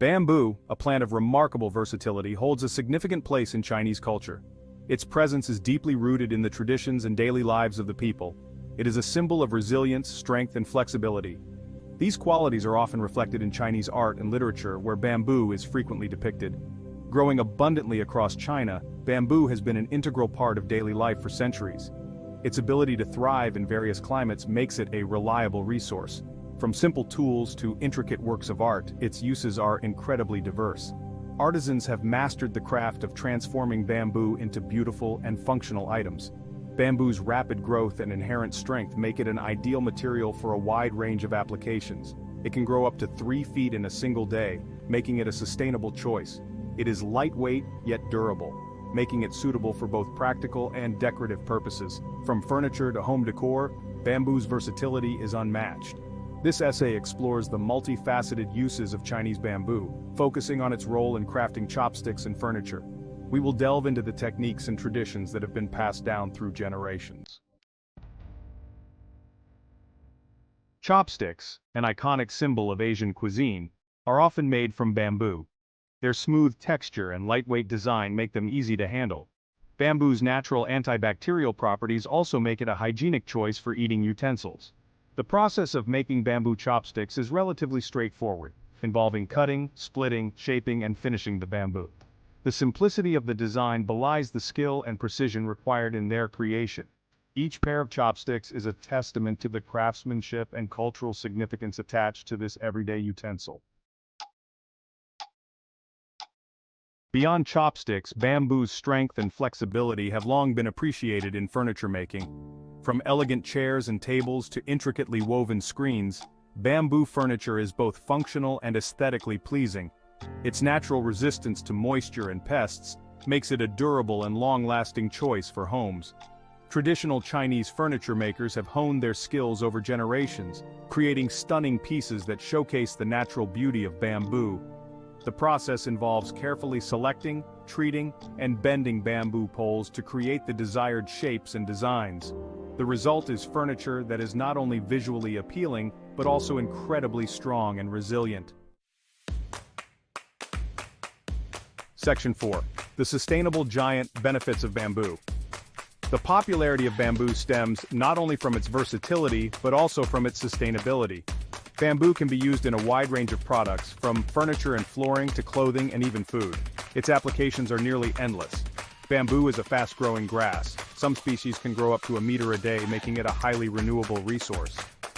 Bamboo, a plant of remarkable versatility, holds a significant place in Chinese culture. Its presence is deeply rooted in the traditions and daily lives of the people. It is a symbol of resilience, strength, and flexibility. These qualities are often reflected in Chinese art and literature, where bamboo is frequently depicted. Growing abundantly across China, bamboo has been an integral part of daily life for centuries. Its ability to thrive in various climates makes it a reliable resource. From simple tools to intricate works of art, its uses are incredibly diverse. Artisans have mastered the craft of transforming bamboo into beautiful and functional items. Bamboo's rapid growth and inherent strength make it an ideal material for a wide range of applications. It can grow up to 3 feet in a single day, making it a sustainable choice. It is lightweight yet durable, making it suitable for both practical and decorative purposes. From furniture to home decor, bamboo's versatility is unmatched. This essay explores the multifaceted uses of Chinese bamboo, focusing on its role in crafting chopsticks and furniture. We will delve into the techniques and traditions that have been passed down through generations. Chopsticks, an iconic symbol of Asian cuisine, are often made from bamboo. Their smooth texture and lightweight design make them easy to handle. Bamboo's natural antibacterial properties also make it a hygienic choice for eating utensils. The process of making bamboo chopsticks is relatively straightforward, involving cutting, splitting, shaping, and finishing the bamboo. The simplicity of the design belies the skill and precision required in their creation. Each pair of chopsticks is a testament to the craftsmanship and cultural significance attached to this everyday utensil. Beyond chopsticks, bamboo's strength and flexibility have long been appreciated in furniture making. From elegant chairs and tables to intricately woven screens, bamboo furniture is both functional and aesthetically pleasing. Its natural resistance to moisture and pests makes it a durable and long-lasting choice for homes. Traditional Chinese furniture makers have honed their skills over generations, creating stunning pieces that showcase the natural beauty of bamboo. The process involves carefully selecting, treating, and bending bamboo poles to create the desired shapes and designs. The result is furniture that is not only visually appealing, but also incredibly strong and resilient. Section 4. The sustainable giant benefits of bamboo. The popularity of bamboo stems not only from its versatility, but also from its sustainability. Bamboo can be used in a wide range of products, from furniture and flooring to clothing and even food. Its applications are nearly endless. Bamboo is a fast-growing grass. Some species can grow up to a meter a day, making it a highly renewable resource.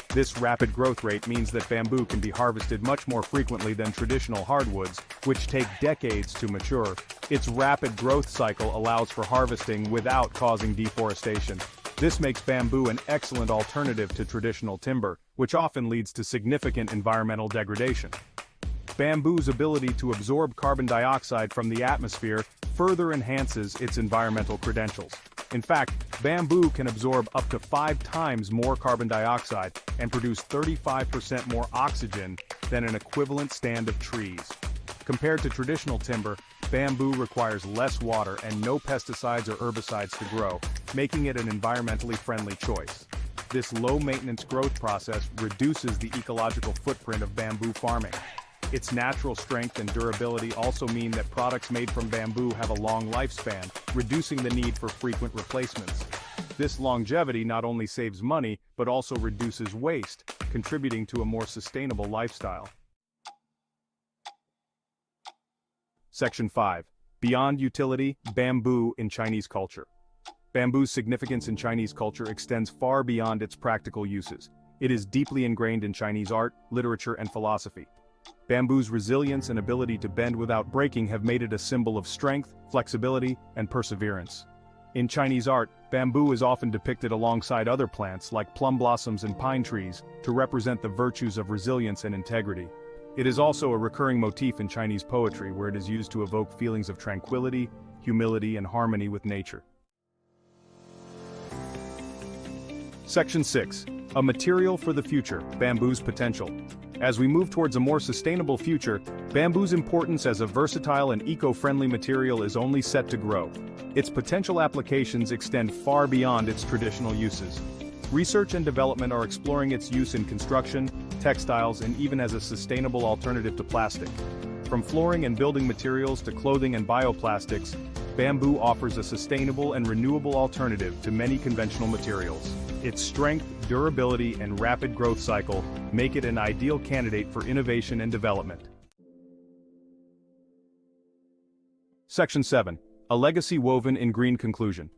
This rapid growth rate means that bamboo can be harvested much more frequently than traditional hardwoods, which take decades to mature. Its rapid growth cycle allows for harvesting without causing deforestation. This makes bamboo an excellent alternative to traditional timber, which often leads to significant environmental degradation. Bamboo's ability to absorb carbon dioxide from the atmosphere further enhances its environmental credentials. In fact, bamboo can absorb up to 5 times more carbon dioxide and produce 35% more oxygen than an equivalent stand of trees. Compared to traditional timber, bamboo requires less water and no pesticides or herbicides to grow, making it an environmentally friendly choice. This low-maintenance growth process reduces the ecological footprint of bamboo farming. Its natural strength and durability also mean that products made from bamboo have a long lifespan, reducing the need for frequent replacements. This longevity not only saves money, but also reduces waste, contributing to a more sustainable lifestyle. Section 5. Beyond utility, bamboo in Chinese culture. Bamboo's significance in Chinese culture extends far beyond its practical uses. It is deeply ingrained in Chinese art, literature, and philosophy. Bamboo's resilience and ability to bend without breaking have made it a symbol of strength, flexibility, and perseverance. In Chinese art, bamboo is often depicted alongside other plants like plum blossoms and pine trees to represent the virtues of resilience and integrity. It is also a recurring motif in Chinese poetry, where it is used to evoke feelings of tranquility, humility, and harmony with nature. Section 6. A material for the future, bamboo's potential. As we move towards a more sustainable future, bamboo's importance as a versatile and eco-friendly material is only set to grow. Its potential applications extend far beyond its traditional uses. Research and development are exploring its use in construction, textiles, and even as a sustainable alternative to plastic. From flooring and building materials to clothing and bioplastics, bamboo offers a sustainable and renewable alternative to many conventional materials. Its strength, durability, and rapid growth cycle make it an ideal candidate for innovation and development. Section 7. A legacy woven in green. Conclusion.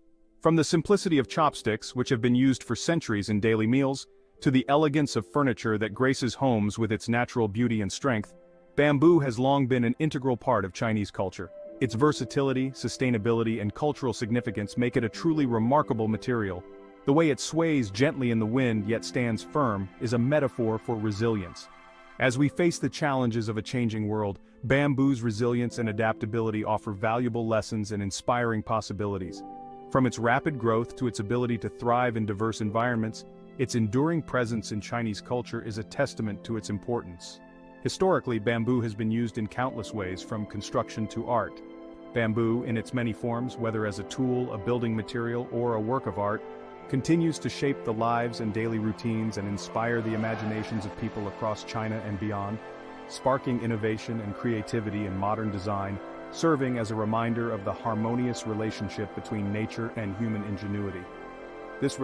From the simplicity of chopsticks, which have been used for centuries in daily meals, to the elegance of furniture that graces homes with its natural beauty and strength, bamboo has long been an integral part of Chinese culture. Its versatility, sustainability, and cultural significance make it a truly remarkable material. The way it sways gently in the wind yet stands firm is a metaphor for resilience. As we face the challenges of a changing world, bamboo's resilience and adaptability offer valuable lessons and inspiring possibilities. From its rapid growth to its ability to thrive in diverse environments, its enduring presence in Chinese culture is a testament to its importance. Historically, bamboo has been used in countless ways, from construction to art. Bamboo, in its many forms, whether as a tool, a building material, or a work of art, continues to shape the lives and daily routines and inspire the imaginations of people across China and beyond, sparking innovation and creativity in modern design, serving as a reminder of the harmonious relationship between nature and human ingenuity.